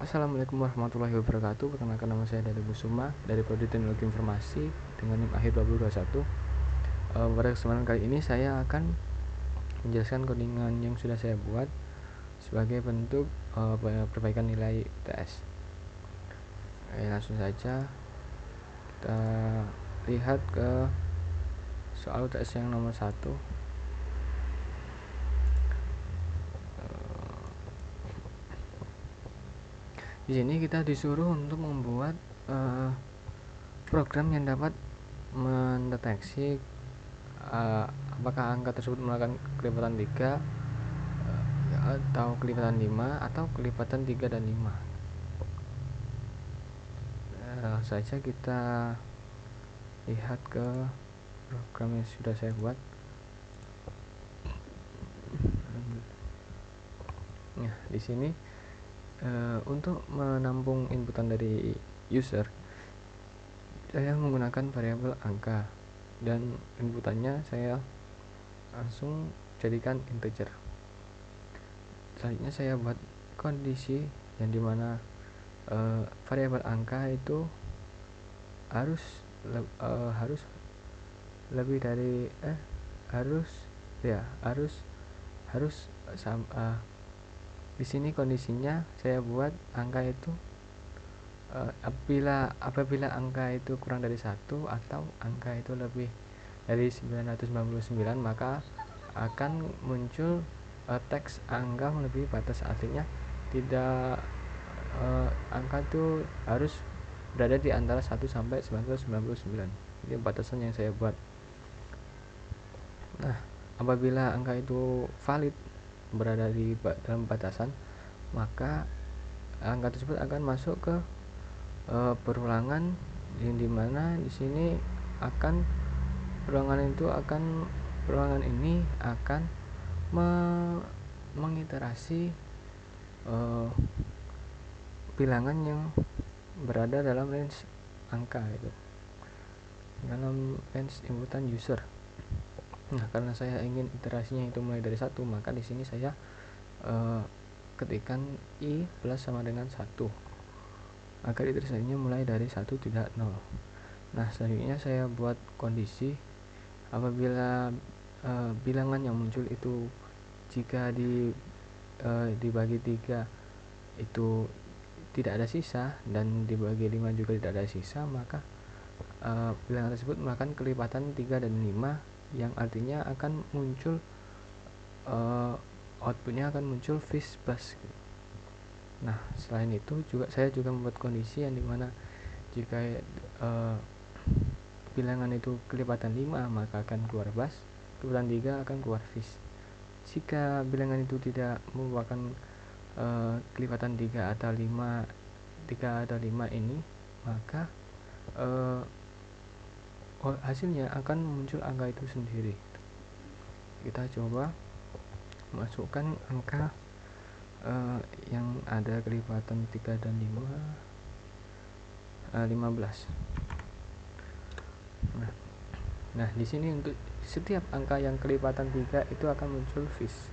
Assalamualaikum warahmatullahi wabarakatuh. Perkenalkan, nama saya Dede Busuma dari Prodi Teknologi Informasi dengan NIM akhir 2021. Pada kesempatan kali ini saya akan menjelaskan codingan yang sudah saya buat sebagai bentuk perbaikan nilai UTS. Langsung saja kita lihat ke soal UTS yang nomor 1. Di sini kita disuruh untuk membuat program yang dapat mendeteksi apakah angka tersebut melakukan kelipatan 3 atau kelipatan 5 atau kelipatan 3 dan 5. Saja kita lihat ke program yang sudah saya buat. Nah, di sini untuk menampung inputan dari user, saya menggunakan variabel angka dan inputannya saya langsung jadikan integer. Selanjutnya saya buat kondisi yang dimana variabel angka itu harus lebih dari di sini kondisinya saya buat angka itu apabila angka itu kurang dari 1 atau angka itu lebih dari 999, maka akan muncul teks angka melebihi batas. Artinya tidak angka itu harus berada di antara 1 sampai 999. Ini batasan yang saya buat. Nah, apabila angka itu valid, berada di dalam batasan, maka angka tersebut akan masuk ke perulangan, yang dimana di sini perulangan ini akan mengiterasi bilangan yang berada dalam range angka itu, dalam range inputan user. Nah, karena saya ingin iterasinya itu mulai dari 1, maka di sini saya ketikkan i plus sama dengan 1 agar iterasinya mulai dari 1 tidak 0. Nah, selanjutnya saya buat kondisi apabila bilangan yang muncul itu jika dibagi 3 itu tidak ada sisa, dan dibagi 5 juga tidak ada sisa, maka bilangan tersebut melakukan kelipatan 3 dan 5, yang artinya akan muncul outputnya akan muncul fish plus. Nah, selain itu saya juga membuat kondisi yang dimana jika bilangan itu kelipatan 5, maka akan keluar bass, kelipatan 3 akan keluar fish. Jika bilangan itu tidak merupakan kelipatan 3 atau 5 ini, maka hasilnya akan muncul angka itu sendiri. Kita coba masukkan angka yang ada kelipatan 3 dan 5, 15. Nah, di sini untuk setiap angka yang kelipatan 3 itu akan muncul fish.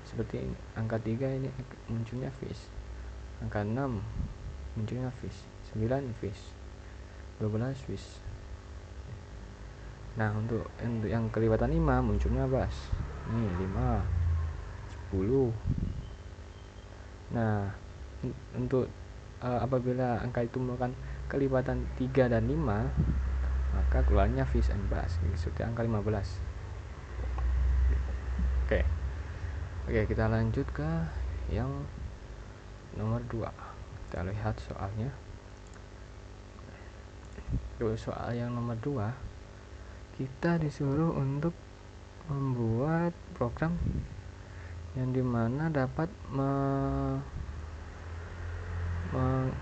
Seperti ini, angka 3 ini munculnya fish, angka 6 munculnya fish, 9 fish, 12 fish. Nah, untuk yang kelipatan 5 munculnya bass. Ini 5, 10. Nah, untuk apabila angka itu merupakan kelipatan 3 dan 5, maka keluarnya fish and bass, seperti angka 15. Oke, kita lanjut ke yang nomor 2. Kita lihat soalnya. Soal yang nomor 2, kita disuruh untuk membuat program yang dimana dapat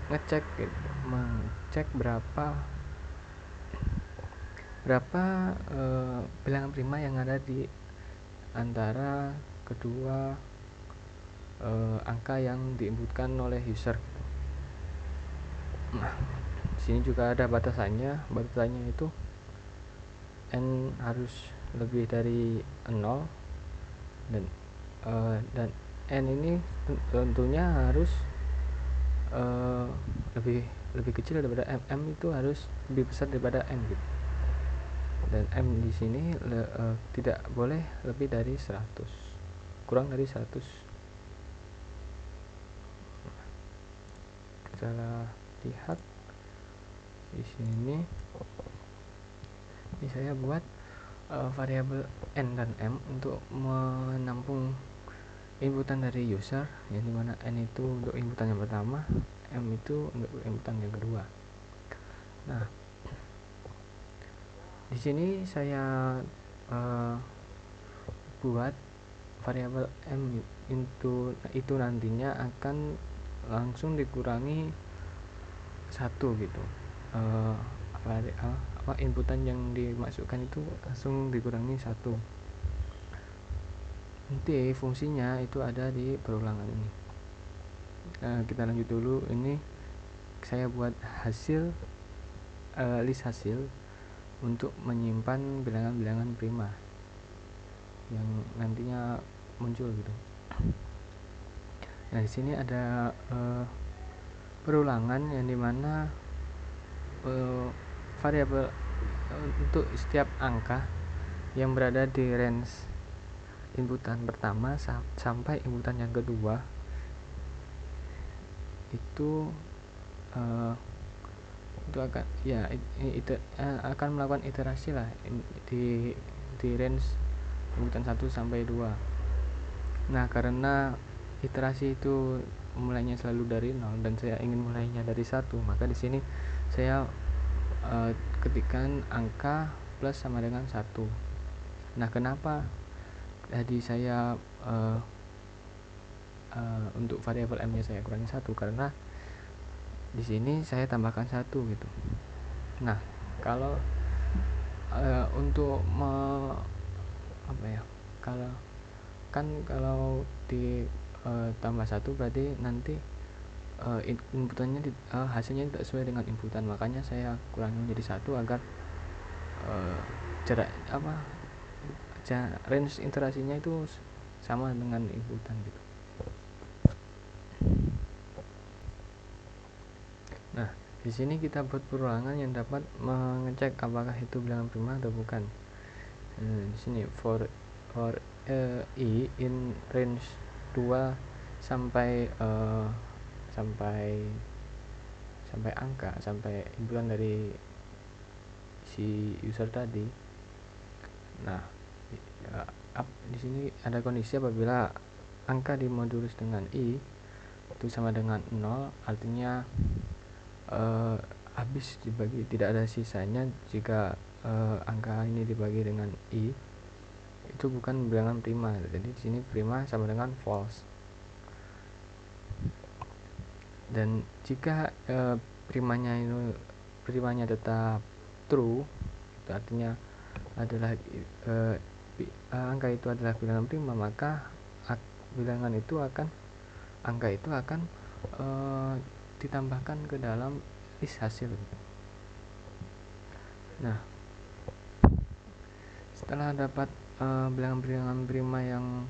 mengecek berapa bilangan prima yang ada di antara kedua angka yang diinputkan oleh user. Nah, di sini juga ada batasannya. Batasannya itu n harus lebih dari 0, dan n ini tentunya harus lebih lebih kecil daripada m itu harus lebih besar daripada n gitu. Dan m di sini tidak boleh lebih dari 100, kurang dari 100. Kita lihat di sini. Ini saya buat variabel n dan m untuk menampung inputan dari user, yang dimana n itu untuk inputan yang pertama, m itu untuk inputan yang kedua. Nah, di sini saya buat variabel m itu nantinya akan langsung dikurangi 1 gitu. Inputan yang dimasukkan itu langsung dikurangi 1. Nanti fungsinya itu ada di perulangan ini. Kita lanjut dulu. Ini saya buat hasil list hasil untuk menyimpan bilangan-bilangan prima yang nantinya muncul gitu. Nah, di sini ada perulangan yang dimana variabel untuk setiap angka yang berada di range inputan pertama sampai inputan yang kedua itu akan melakukan iterasi lah di range inputan 1 sampai 2. Nah, karena iterasi itu mulainya selalu dari 0 dan saya ingin mulainya dari 1, maka di sini saya ketikkan angka plus sama dengan 1. Nah, kenapa tadi saya untuk variabel m nya saya kurangi 1? Karena di sini saya tambahkan 1 gitu. Nah, kalau untuk kalau ditambah 1 berarti nanti inputannya hasilnya tidak sesuai dengan inputan, makanya saya kurangi menjadi 1 agar range iterasinya itu sama dengan inputan gitu. Nah, di sini kita buat perulangan yang dapat mengecek apakah itu bilangan prima atau bukan. Di sini for i in range 2 sampai inputan dari si user tadi. Nah, di sini ada kondisi apabila angka dimodulus dengan i itu sama dengan 0, artinya habis dibagi, tidak ada sisanya. Jika angka ini dibagi dengan i itu bukan bilangan prima. Jadi di sini prima sama dengan false. Dan jika primanya tetap true, itu artinya adalah angka itu adalah bilangan prima, maka angka itu akan ditambahkan ke dalam list hasil. Nah, setelah dapat bilangan-bilangan prima yang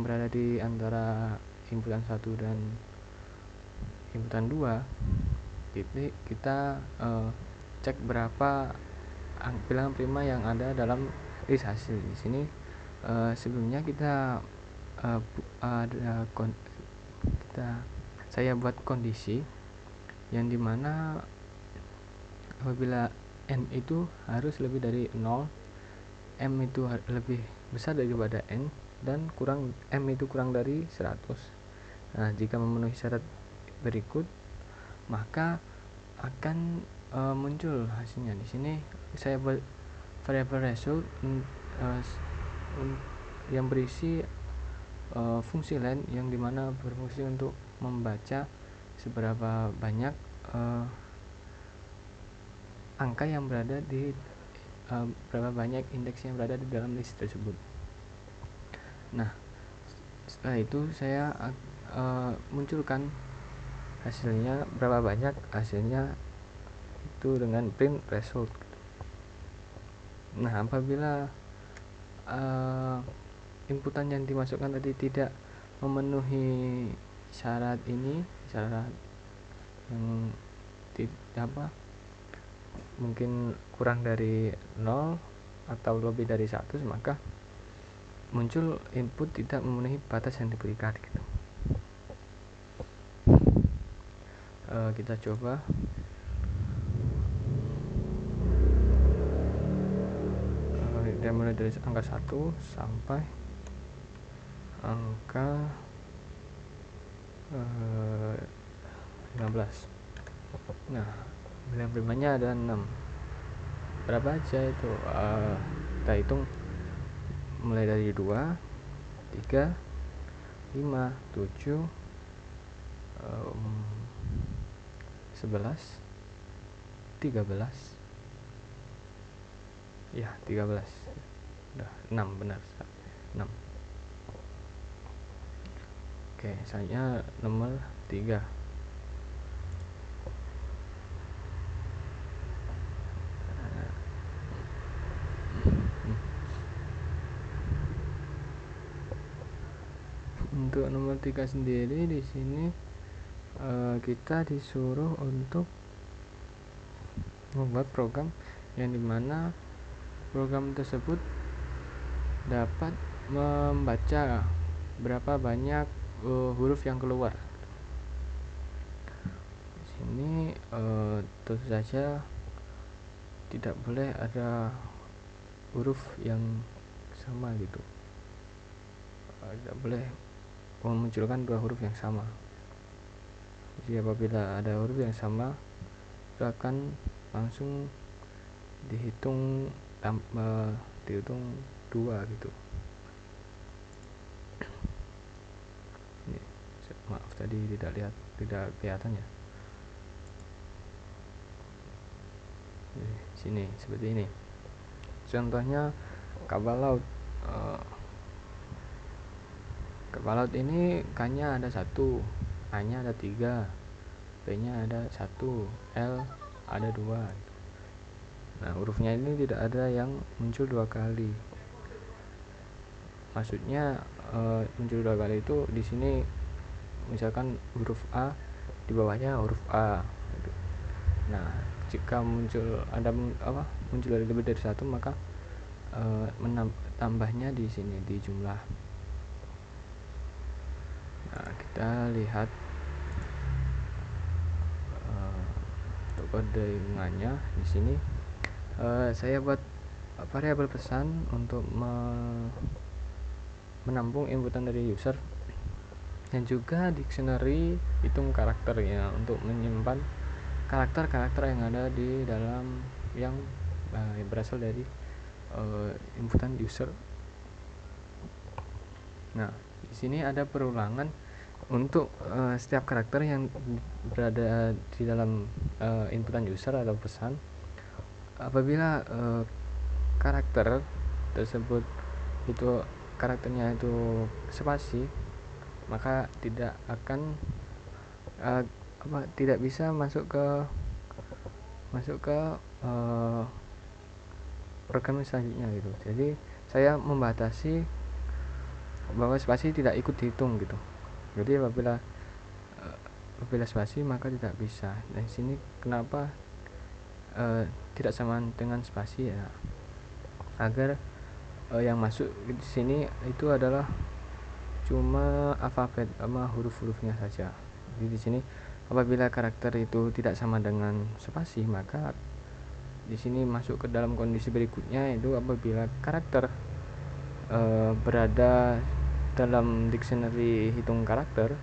berada di antara inputan 1 dan inputan 2, kita cek berapa bilangan prima yang ada dalam list hasil. Di sini sebelumnya saya buat kondisi yang dimana apabila n itu harus lebih dari 0, m itu lebih besar daripada n, dan m itu kurang dari 100. Nah, jika memenuhi syarat berikut, maka akan muncul hasilnya. Di sini saya buat variabel result yang berisi fungsi len, yang dimana berfungsi untuk membaca seberapa banyak angka yang berada di berapa banyak indeks yang berada di dalam list tersebut. Nah, setelah itu saya munculkan hasilnya, berapa banyak hasilnya itu dengan print result. Nah, apabila inputan yang dimasukkan tadi tidak memenuhi syarat yang tidak mungkin kurang dari 0 atau lebih dari 100, maka muncul input tidak memenuhi batas yang diberikan gitu. Kita coba. Kita mulai dari angka 1 sampai angka 15. Nah, nilai primanya ada 6. Berapa aja itu? Kita hitung mulai dari 2, 3, 5, 7, 11, 13. Ya, 13. Udah 6, benar. 6. Oke, saya nomor 3. Untuk nomor 3 sendiri di sini kita disuruh untuk membuat program yang dimana program tersebut dapat membaca berapa banyak huruf yang keluar. Di sini tentu saja tidak boleh ada huruf yang sama gitu. Tidak boleh memunculkan dua huruf yang sama. Jadi apabila ada huruf yang sama, itu akan langsung dihitung 2 gitu. Ini, maaf tadi tidak kelihatan ya. Sini seperti ini. Contohnya kapal laut. Kapal laut ini K-nya ada 1, A-nya ada 3, B-nya ada 1, L ada 2. Nah, hurufnya ini tidak ada yang muncul 2 kali. Maksudnya muncul 2 kali itu di sini misalkan huruf A, di bawahnya huruf A gitu. Nah, jika muncul lebih dari 1, maka tambahnya di sini di jumlah. Nah, kita lihat untuk kode-nya di sini. Saya buat variabel pesan untuk menampung inputan dari user, dan juga dictionary hitung karakternya untuk menyimpan karakter-karakter yang ada di dalam yang berasal dari inputan user. Nah, di sini ada perulangan untuk setiap karakter yang berada di dalam inputan user atau pesan. Apabila karakter tersebut itu karakternya itu spasi, maka tidak akan tidak bisa masuk ke program selanjutnya gitu. Jadi saya membatasi bahwa spasi tidak ikut dihitung gitu. Jadi apabila spasi maka tidak bisa. Nah, di sini kenapa tidak sama dengan spasi ya? Agar yang masuk di sini itu adalah cuma alfabet sama huruf-hurufnya saja. Jadi di sini apabila karakter itu tidak sama dengan spasi, maka di sini masuk ke dalam kondisi berikutnya, itu apabila karakter berada dalam dictionary hitung karakter,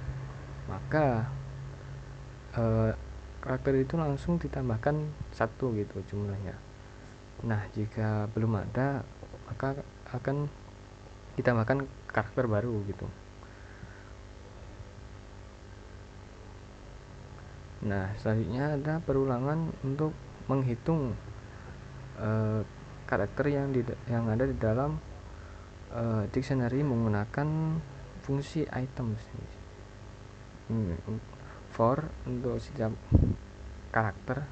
maka karakter itu langsung ditambahkan 1 gitu jumlahnya. Nah, jika belum ada, maka akan ditambahkan karakter baru gitu. Nah, selanjutnya ada perulangan untuk menghitung karakter yang ada di dalam dictionary menggunakan fungsi items. For untuk setiap karakter,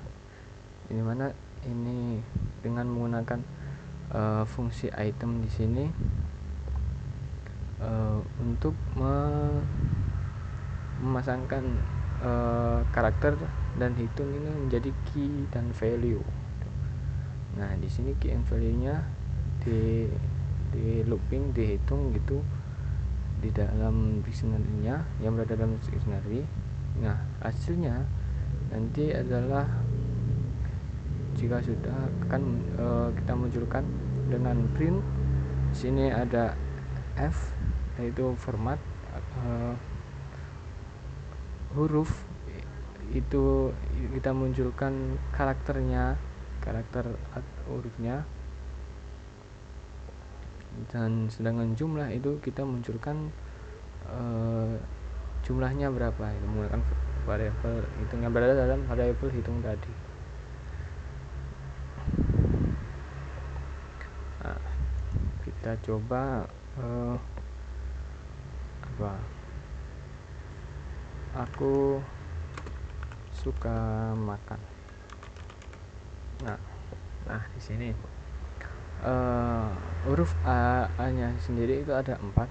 ini mana ini dengan menggunakan fungsi item di sini untuk memasangkan karakter dan hitung ini menjadi key dan value. Nah di sini key and value-nya di looping, dihitung gitu di dalam dictionary-nya yang berada dalam dictionary. Nah hasilnya nanti adalah jika sudah akan kita munculkan dengan print. Di sini ada F, yaitu format huruf, itu kita munculkan karakter hurufnya, dan sedangkan jumlah itu kita munculkan jumlahnya berapa, itu menggunakan variabel hitung yang berada dalam variabel hitung tadi. Nah, kita coba aku suka makan. Nah di sini huruf A-nya sendiri itu ada 4,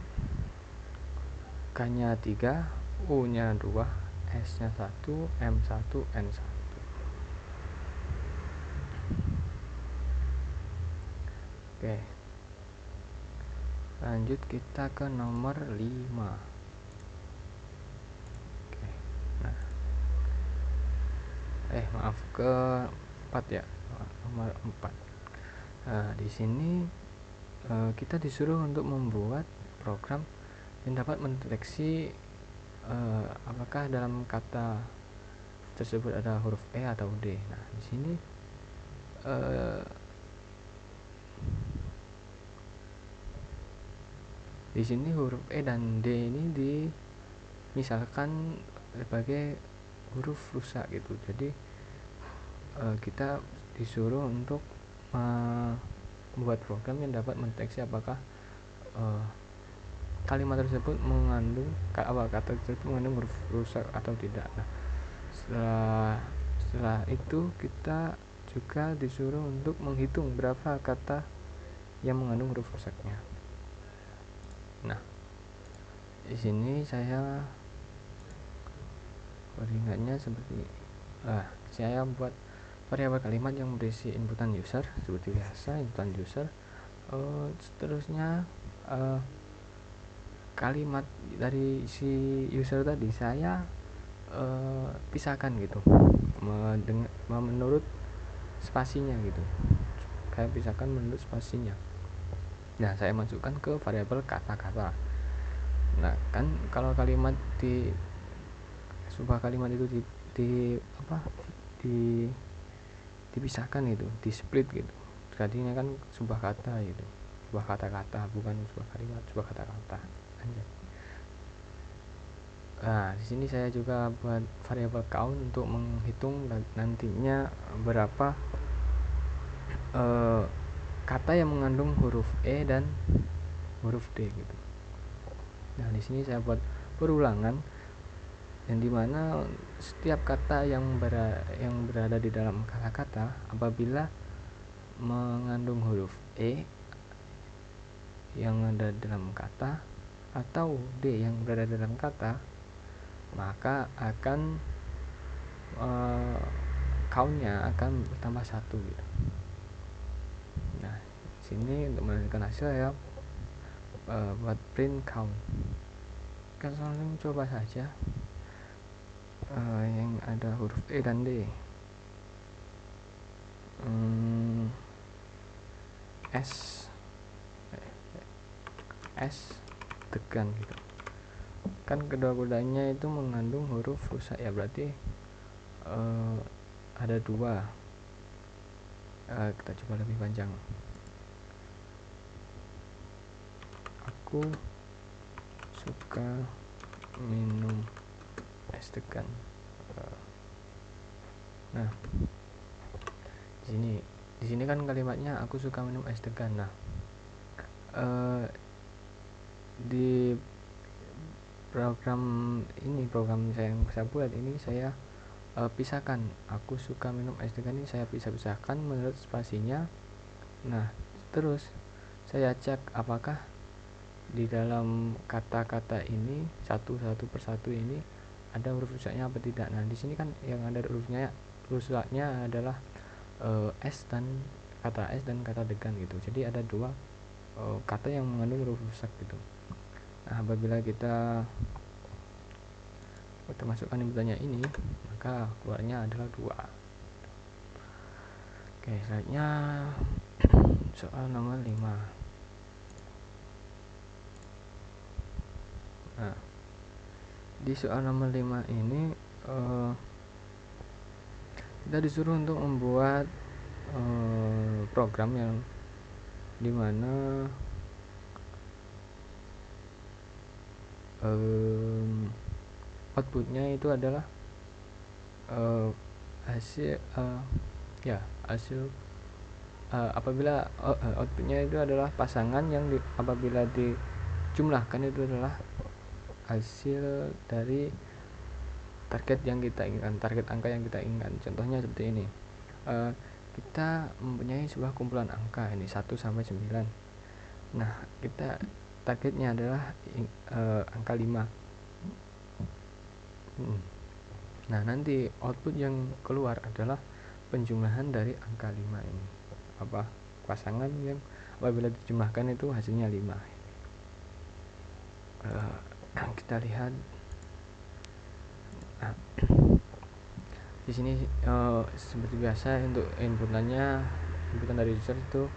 K-nya 3, U-nya 2, S-nya 1, M1, N1. Oke, lanjut kita ke nomor 5. Oke, nah maaf, ke 4 ya, nomor 4. Nah di sini kita disuruh untuk membuat program yang dapat mendeteksi apakah dalam kata tersebut ada huruf E atau D. Nah di sini huruf E dan D ini misalkan sebagai huruf rusak gitu. Jadi kita disuruh untuk membuat program yang dapat mendeteksi apakah kalimat tersebut mengandung kata tersebut mengandung huruf rusak atau tidak. Nah setelah itu kita juga disuruh untuk menghitung berapa kata yang mengandung huruf rusaknya. Nah di sini saya beringatnya seperti saya buat variabel kalimat yang berisi inputan user seperti biasa, inputan user. Seterusnya kalimat dari si user tadi saya pisahkan gitu menurut spasinya gitu. Saya pisahkan menurut spasinya. Nah saya masukkan ke variabel kata-kata. Nah kan kalau kalimat di sebuah kalimat itu dipisahkan gitu, di split gitu, tadinya kan sebuah kata gitu, sebuah kata-kata, bukan sebuah kalimat, sebuah kata-kata. Nah di sini saya juga buat variabel count untuk menghitung nantinya berapa kata yang mengandung huruf E dan huruf D gitu. Nah di sini saya buat perulangan yang dimana setiap kata yang berada di dalam kata-kata apabila mengandung huruf E yang ada dalam kata atau D yang berada dalam kata, maka akan countnya akan bertambah 1 gitu. Nah sini untuk menentukan hasil ya buat print count. Kita langsung coba saja yang ada huruf E dan D. S tekan gitu kan, kedua-duanya itu mengandung huruf rusak ya, berarti ada 2. Kita coba lebih panjang. Aku suka minum es degan. Nah di sini kan kalimatnya aku suka minum es degan. Nah di program saya yang saya buat ini, saya pisahkan aku suka minum es degan ini, saya pisahkan menurut spasinya. Nah terus saya cek apakah di dalam kata-kata ini satu persatu ini ada huruf rusaknya apa tidak. Nah di sini kan yang ada hurufnya rusaknya adalah S dan kata S dan kata degan gitu. Jadi ada dua kata yang mengandung huruf rusak gitu. Nah apabila kita masukkan inputannya ini, maka keluarnya adalah 2. Oke, selanjutnya soal nomor 5. Nah, di soal nomor 5 ini kita disuruh untuk membuat program yang dimana outputnya itu adalah hasil apabila outputnya itu adalah pasangan yang apabila dijumlahkan itu adalah hasil dari target yang kita inginkan, target angka yang kita inginkan. Contohnya seperti ini, kita mempunyai sebuah kumpulan angka ini 1 sampai 9. Nah kita targetnya adalah angka 5. Nah nanti output yang keluar adalah penjumlahan dari angka 5 ini, pasangan yang apabila dijumlahkan itu hasilnya 5. Kita lihat di sini seperti biasa untuk inputan dari user itu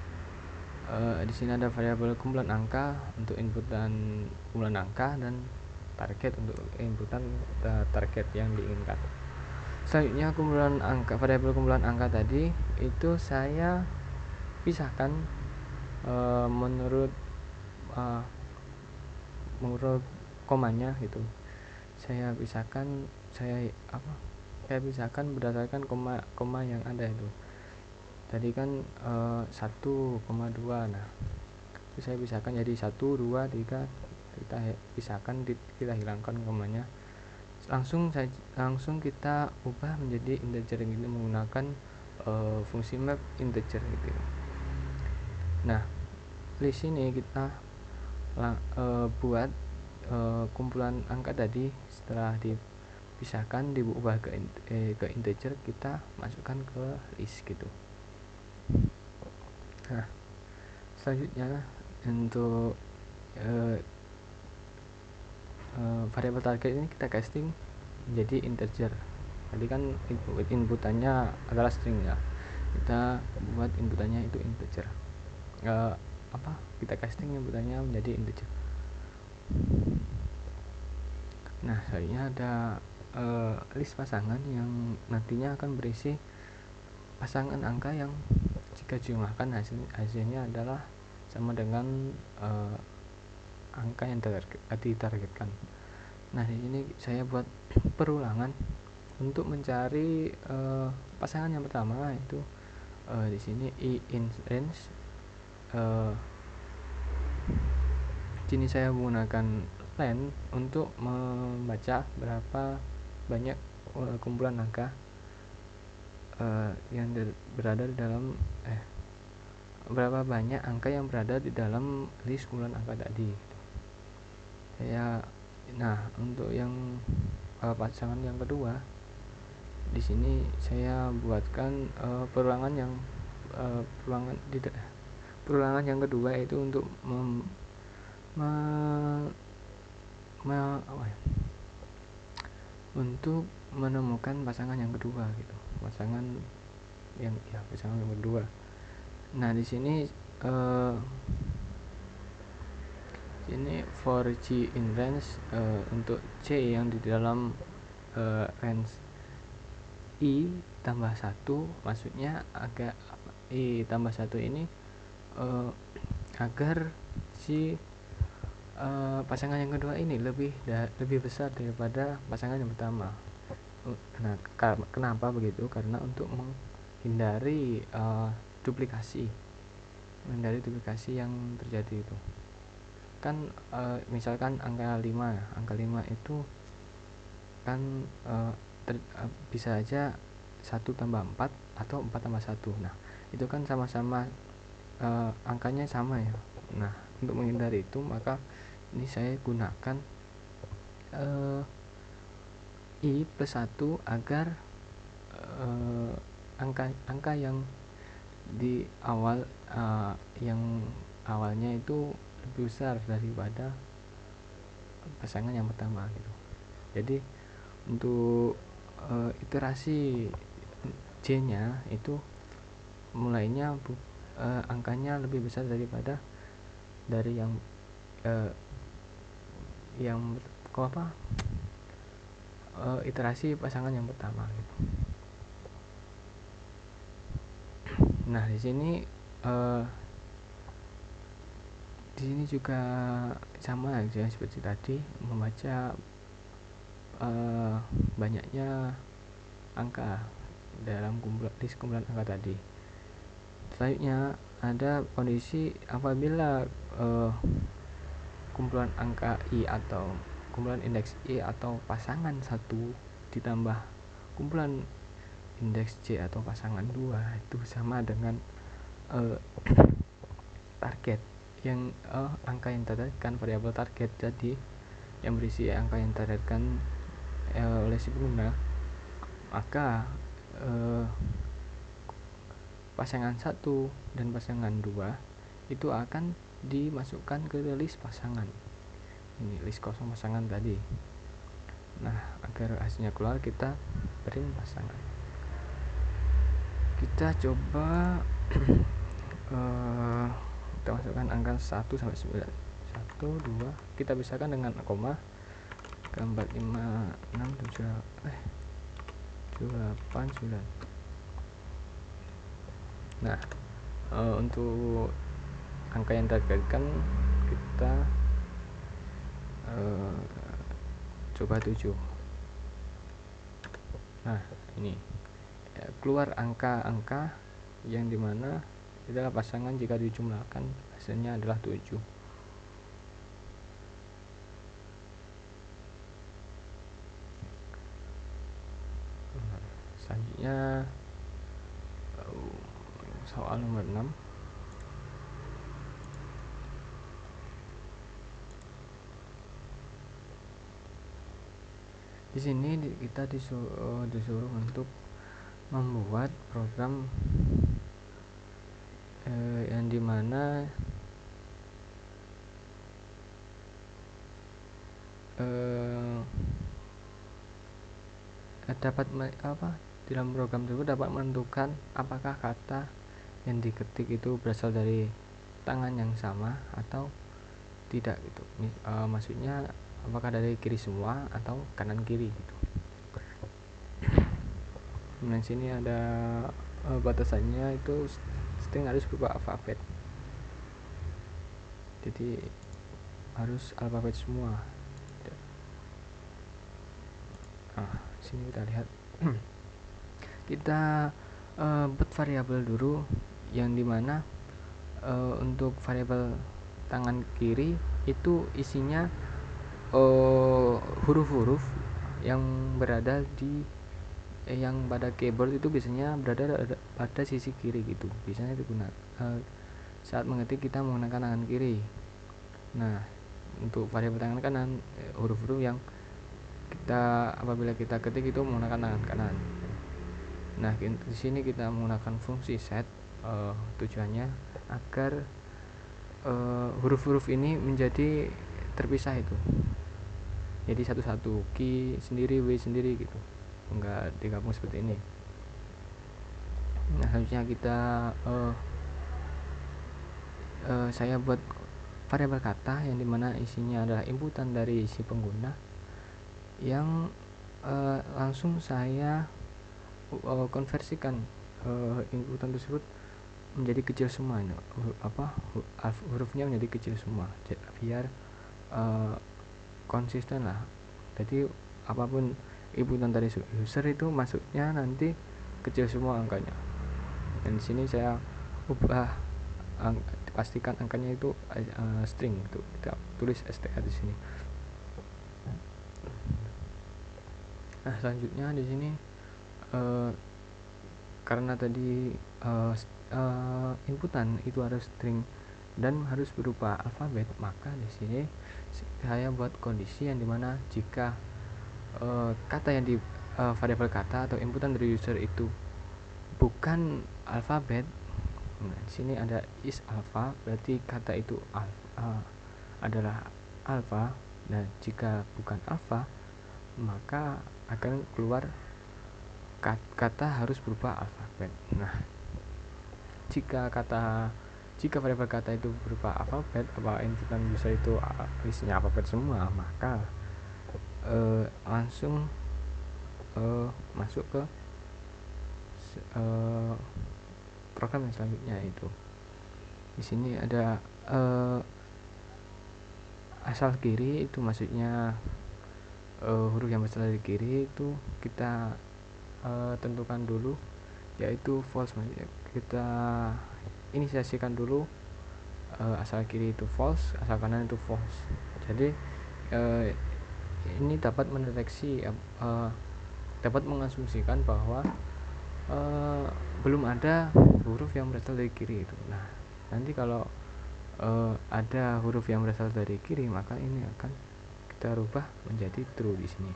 di sini ada variabel kumpulan angka untuk inputan kumpulan angka dan target untuk inputan target yang diinginkan. Selanjutnya variabel kumpulan angka tadi itu saya pisahkan menurut komanya gitu. Saya pisahkan berdasarkan koma yang ada itu. Tadi kan 1,2. Nah itu saya pisahkan jadi 1, 2, 3. Kita pisahkan, kita hilangkan komanya, langsung kita ubah menjadi integer gitu menggunakan fungsi map integer gitu. Nah di sini kita buat kumpulan angka tadi setelah dipisahkan diubah ke integer, kita masukkan ke list gitu. Nah selanjutnya untuk variabel target ini kita casting menjadi integer. Tadi kan inputannya adalah string ya, kita buat inputannya itu integer. Kita casting inputannya menjadi integer. Nah selanjutnya ada list pasangan yang nantinya akan berisi pasangan angka yang jika jumlahkan hasilnya adalah sama dengan angka yang ditargetkan. Nah di sini saya buat perulangan untuk mencari pasangan yang pertama, itu di sini in range. Sini saya menggunakan len untuk membaca berapa banyak kumpulan angka yang berada di dalam berapa banyak angka yang berada di dalam list kumpulan angka tadi. Nah untuk yang pasangan yang kedua, di sini saya buatkan perulangan yang kedua itu untuk untuk menemukan pasangan yang kedua gitu, pasangan yang kedua. Nah di sini ini for C in range, untuk C yang di dalam range I tambah 1, maksudnya agak I tambah 1 ini agar si pasangan yang kedua ini lebih besar daripada pasangan yang pertama. Nah kenapa begitu? Karena untuk menghindari duplikasi yang terjadi itu kan, misalkan angka 5 itu kan bisa aja 1 tambah 4 atau 4 tambah 1. Nah itu kan sama-sama angkanya sama ya. Nah untuk menghindari itu, maka ini saya gunakan i plus 1 agar angka yang di awal yang awalnya itu lebih besar daripada pasangan yang pertama gitu. Jadi untuk iterasi J-nya itu mulainya angkanya lebih besar daripada dari yang iterasi pasangan yang pertama gitu. Nah, di sini juga sama aja seperti tadi, membaca banyaknya angka dalam list kumpulan angka tadi. Selanjutnya ada kondisi apabila kumpulan angka I atau kumpulan indeks I atau pasangan 1 ditambah kumpulan indeks J atau pasangan 2 itu sama dengan target yang angka yang ditargetkan, variabel target jadi yang berisi angka yang ditargetkan oleh si pengguna, maka pasangan 1 dan pasangan 2 itu akan dimasukkan ke list pasangan. Ini list kosong pasangan tadi. Nah, agar hasilnya keluar kita print pasangan. Kita coba kita masukkan angka 1 sampai 9. 1 2 kita pisahkan dengan koma. 4 5 6 7 8 9. Nah, untuk angka yang ditargetkan kita coba 7. Nah, ini keluar angka-angka yang dimana adalah pasangan jika dijumlahkan hasilnya adalah 7. Selanjutnya soal nomor 6. Di sini kita disuruh untuk membuat program yang dimana dapat dalam program tersebut dapat menentukan apakah kata yang diketik itu berasal dari tangan yang sama atau tidak gitu. Maksudnya apakah dari kiri semua atau kanan kiri gitu. Nah, sini ada batasannya itu string harus berupa alfabet. Jadi harus alfabet semua. Nah, sini kita lihat. Kita buat variabel dulu yang dimana untuk variabel tangan kiri itu isinya huruf-huruf yang berada di yang pada keyboard itu biasanya berada pada sisi kiri gitu. Biasanya digunakan saat mengetik kita menggunakan tangan kiri. Nah, untuk variabel tangan kanan huruf-huruf yang kita apabila kita ketik itu menggunakan tangan kanan. Nah, di sini kita menggunakan fungsi set, tujuannya agar huruf-huruf ini menjadi terpisah itu. Jadi satu-satu, Q sendiri, W sendiri gitu. Enggak digabung seperti ini. Nah, selanjutnya kita saya buat variabel kata yang dimana isinya adalah inputan dari si pengguna yang langsung saya konversikan inputan tersebut menjadi kecil semua, hurufnya menjadi kecil semua biar konsisten lah. Jadi apapun inputan dari user itu masuknya nanti kecil semua angkanya. Dan di sini saya ubah pastikan angkanya itu string itu kita tulis str di sini. Nah, selanjutnya di sini karena tadi inputan itu harus string dan harus berupa alfabet, maka di sini saya buat kondisi yang dimana jika kata yang di variabel kata atau inputan dari user itu bukan alfabet. Nah, di sini ada is alpha, berarti kata itu adalah alpha. Nah, jika bukan alpha, maka akan keluar kata harus berupa alfabet. Nah, jika variabel kata itu berupa alfabet, apa inputan user itu isinya alfabet semua, maka langsung masuk ke program yang selanjutnya. Itu di sini ada asal kiri, itu maksudnya huruf yang berasal dari kiri itu kita tentukan dulu, yaitu false. Maksudnya kita inisiasikan dulu asal kiri itu false, asal kanan itu false. Jadi ini dapat mendeteksi dapat mengasumsikan bahwa belum ada huruf yang berasal dari kiri itu. Nah, nanti kalau ada huruf yang berasal dari kiri, maka ini akan kita rubah menjadi true di sini.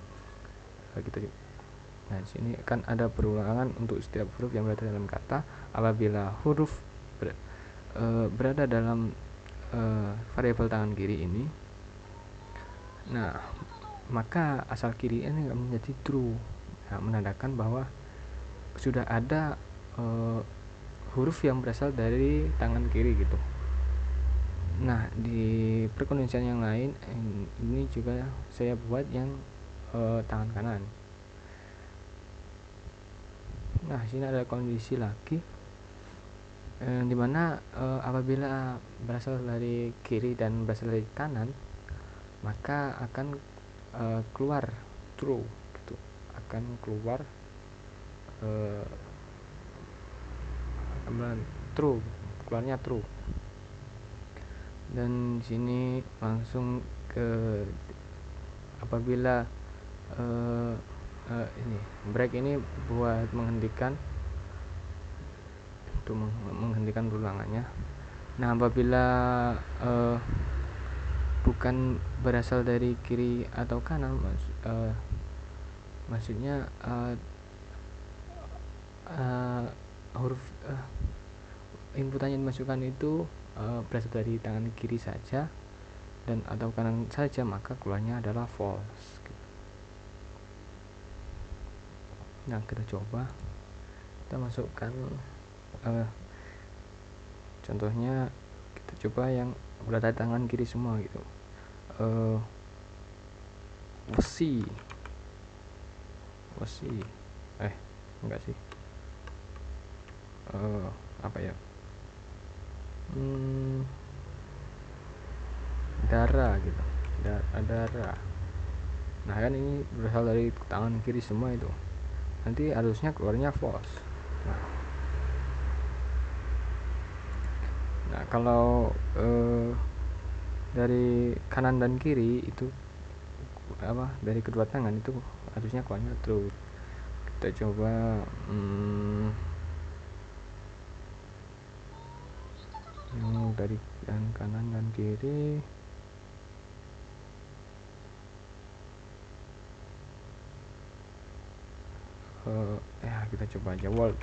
Nah, di sini akan ada perulangan untuk setiap huruf yang berada dalam kata. Apabila huruf berada dalam variabel tangan kiri ini, nah maka asal kiri ini akan menjadi true. Nah, menandakan bahwa sudah ada huruf yang berasal dari tangan kiri gitu. Nah, di perkondisian yang lain ini juga saya buat yang tangan kanan. Nah, sini ada kondisi lagi dimana apabila berasal dari kiri dan berasal dari kanan, maka akan keluar true gitu. Akan keluar true, keluarnya true. Dan sini langsung ke apabila ini break ini buat menghentikan ulangannya. Nah, apabila bukan berasal dari kiri atau kanan, maksudnya huruf inputannya dimasukkan itu berasal dari tangan kiri saja dan atau kanan saja, maka keluarnya adalah false. Nah, kita coba, kita masukkan contohnya, kita coba yang berada di tangan kiri semua gitu. Wesi enggak sih, apa ya, darah gitu, darah. Nah, kan ini berasal dari tangan kiri semua, itu nanti harusnya keluarnya false. Nah, kalau dari kanan dan kiri itu dari kedua tangan itu harusnya keluarnya true. Kita coba dari yang kanan dan kiri. Kita coba aja word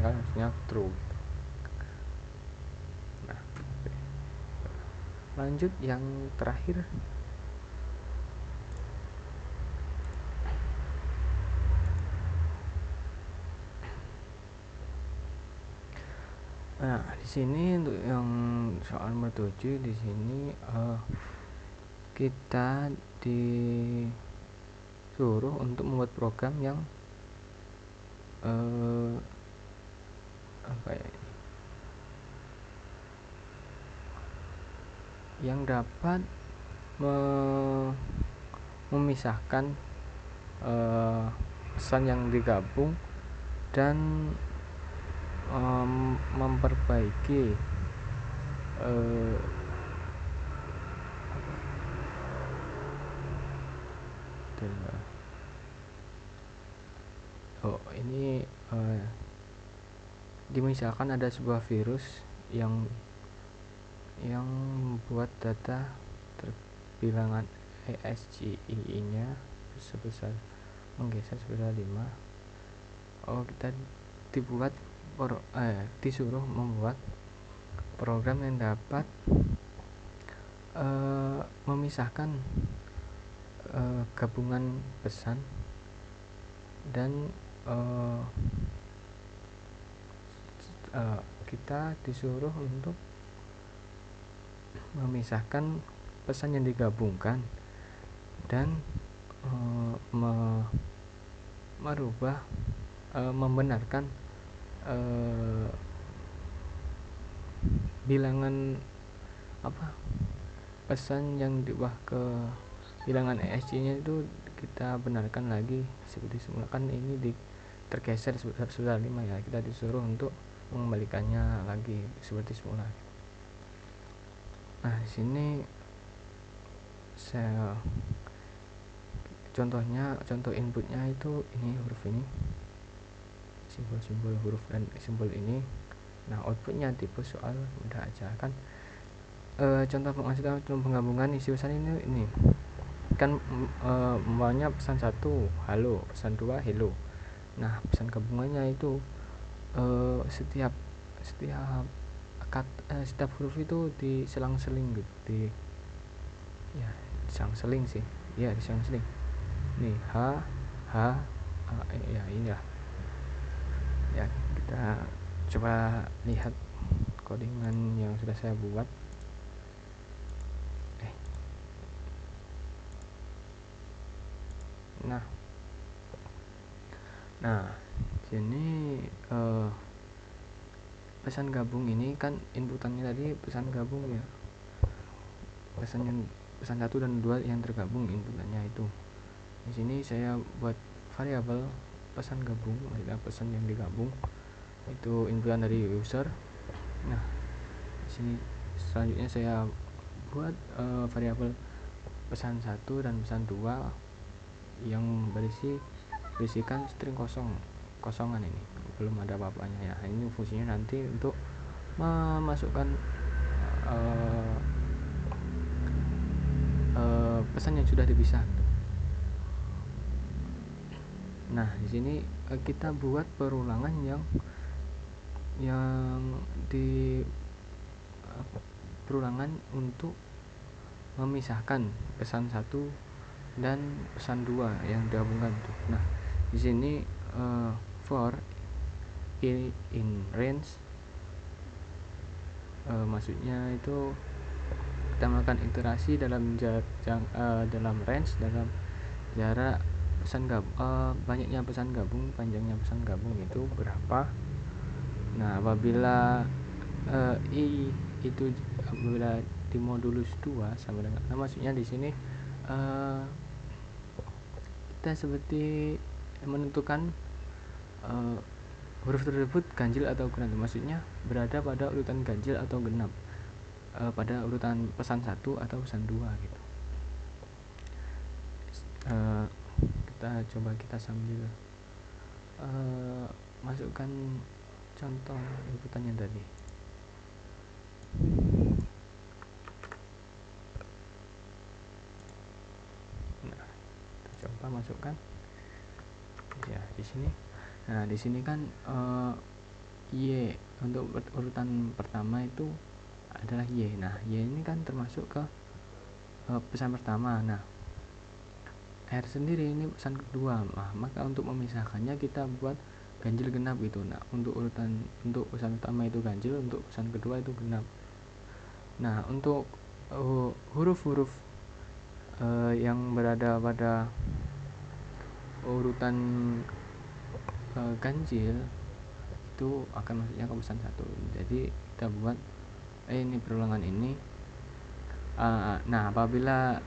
harusnya true. Nah, lanjut yang terakhir. Nah, di sini untuk yang soal nomor 7 di sini kita disuruh untuk membuat program yang yang dapat memisahkan pesan yang digabung dan memperbaiki ini misalkan ada sebuah virus yang membuat data bilangan ESCII nya sebesar menggeser sebesar 5. Kita disuruh membuat program yang dapat memisahkan gabungan pesan dan kita disuruh untuk memisahkan pesan yang digabungkan dan membenarkan bilangan pesan yang diubah ke bilangan ESC nya itu kita benarkan lagi seperti semula. Kan ini tergeser sebesar 5 ya, kita disuruh untuk mengembalikannya lagi seperti semula. Nah, di sini contoh inputnya itu ini, huruf ini, simbol-simbol huruf dan simbol ini. Nah, outputnya tipe soal, mudah aja kan. Contoh penggabungan isi pesan ini kan maunya pesan 1 halo, pesan 2 hello. Nah, pesan gabungannya itu setiap huruf itu diselang-seling gitu, diselang-seling sih, diselang-seling. Nih ya inilah ya, kita coba lihat codingan yang sudah saya buat. Nah, sini pesan gabung ini kan inputannya tadi pesan gabung ya, pesan 1 dan 2 yang tergabung inputannya itu. Di sini saya buat variabel pesan gabung, ada pesan yang digabung itu inputan dari user. Nah, di sini selanjutnya saya buat variabel pesan 1 dan pesan 2 yang berisikan string kosongan, ini belum ada apa-apanya ya. Ini fungsinya nanti untuk memasukkan pesan yang sudah dipisah. Nah, di sini kita buat perulangan yang perulangan untuk memisahkan pesan 1 dan pesan 2 yang digabungkan tuh. Nah, di sini for in range maksudnya itu kita melakukan iterasi dalam range, dalam jarak pesan banyaknya pesan gabung, panjangnya pesan gabung itu berapa. Nah, apabila i itu apabila di modulus 2 sama dengan, nah maksudnya di sini kita seperti menentukan huruf tersebut ganjil atau genap, maksudnya berada pada urutan ganjil atau genap pada urutan pesan 1 atau pesan 2 gitu. Kita sambil masukkan contoh inputannya tadi. Nah, kita coba masukkan ya di sini. Nah, di sini kan Y untuk urutan pertama itu adalah Y. Nah, Y ini kan termasuk ke pesan pertama. Nah, R sendiri ini pesan kedua. Nah, maka untuk memisahkannya kita buat ganjil genap gitu. Nah, untuk pesan pertama itu ganjil, untuk pesan kedua itu genap. Nah, untuk huruf-huruf yang berada pada urutan ganjil itu akan masuknya ke pesan 1. Jadi kita buat ini perulangan ini. Nah, apabila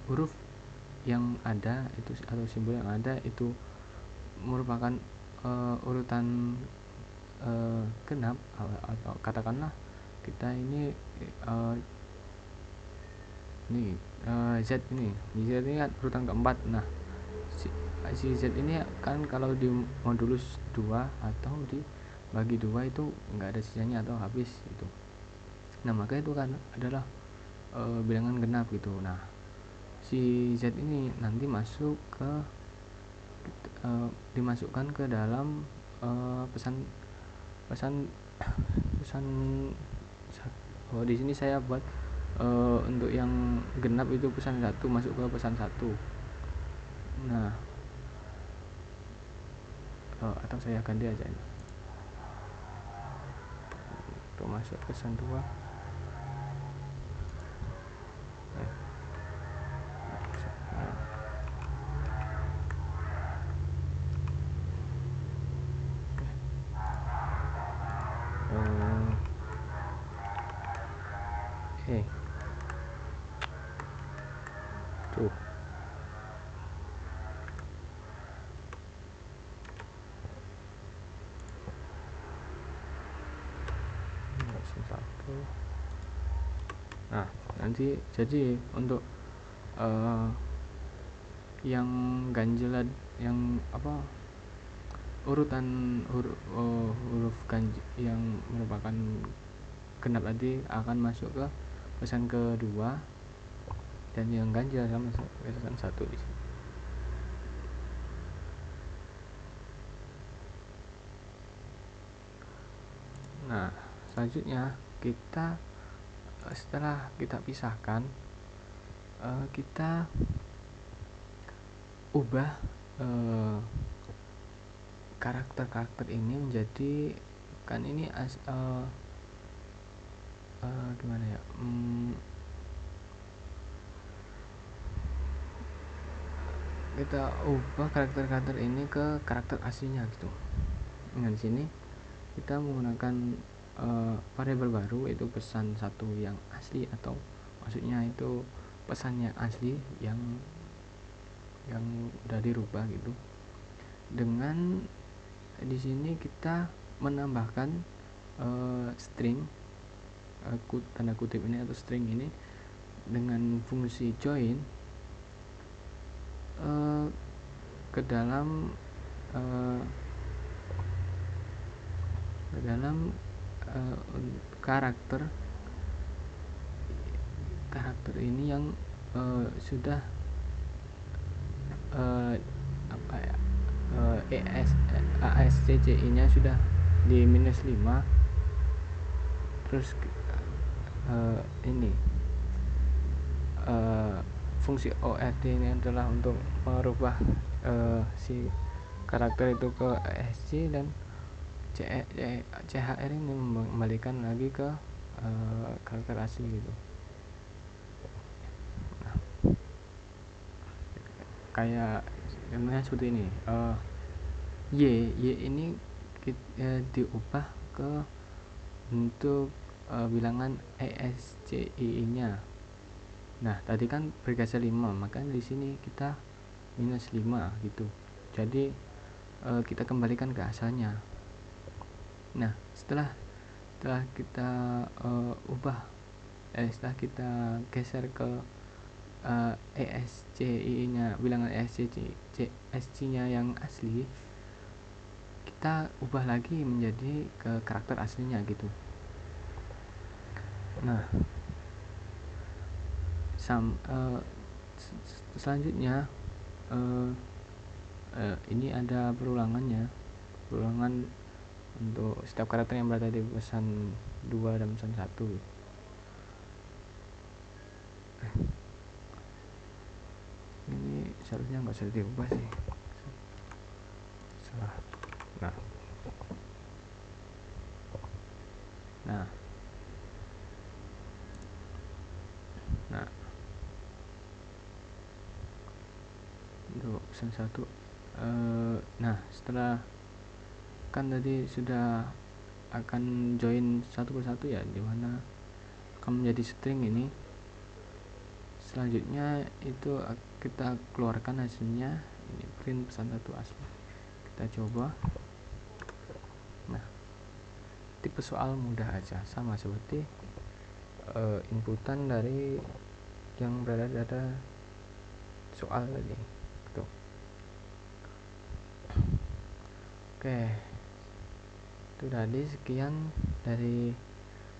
huruf yang ada itu atau simbol yang ada itu merupakan urutan genap, atau katakanlah kita ini Z ini kan urutan keempat. Nah, si Z ini kan kalau di modulus 2 atau di bagi 2 itu nggak ada sisanya atau habis gitu. Nah maka itu kan adalah bilangan genap gitu. Nah si Z ini nanti masuk ke dimasukkan ke dalam pesan di sini saya buat untuk yang genap itu pesan 1 masuk ke pesan 1. Nah atau saya ganti aja ini untuk masuk pesan 2. Tuh satu. Nah nanti jadi untuk yang ganjil yang apa urutan huruf ganjil yang merupakan genap tadi akan masuk ke pesan kedua, dan yang ganjil sama pesan 1 di sini. Nah selanjutnya kita setelah kita pisahkan, kita ubah karakter-karakter ini menjadi kan ini gimana ya, kita ubah karakter-karakter ini ke karakter aslinya gitu. Nah di sini kita menggunakan variabel baru yaitu pesan 1 yang asli, atau maksudnya itu pesan yang asli yang udah dirubah gitu. Dengan di sini kita menambahkan string tanda kutip ini atau string ini dengan fungsi join ke dalam karakter ini yang sudah ASCCI nya sudah di -5. Terus ini fungsi ORD ini adalah untuk merubah si karakter itu ke ESC, dan CHR ini mengembalikan lagi ke karakter asli gitu. Nah, kayak contohnya seperti ini, Y ini diubah ke bentuk bilangan ESCI nya. Nah tadi kan bergeser 5, maka di sini kita -5 gitu. Jadi kita kembalikan ke asalnya. Nah setelah kita setelah kita geser ke ESCI nya, bilangan ESC nya yang asli, kita ubah lagi menjadi ke karakter aslinya gitu. Nah selanjutnya ini ada perulangan untuk setiap karakter yang berada di pesan 2 dan pesan 1. Ini seharusnya nggak usah diubah sih, salah. Nah untuk pesan 1, nah setelah kan tadi sudah akan join satu persatu ya, dimana akan menjadi string ini. Selanjutnya itu kita keluarkan hasilnya, ini print pesan 1 asli. Kita coba. Nah tipe soal mudah aja, sama seperti inputan dari yang berada pada soal tadi gitu. Oke, Itu tadi sekian dari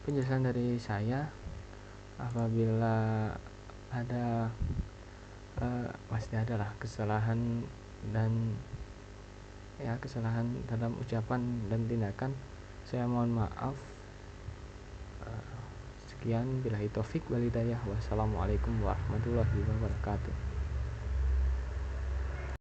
penjelasan dari saya. Apabila ada pasti ada lah kesalahan dan kesalahan dalam ucapan dan tindakan, saya mohon maaf. Sekian, billahi taufik wal hidayah. Wassalamualaikum warahmatullahi wabarakatuh.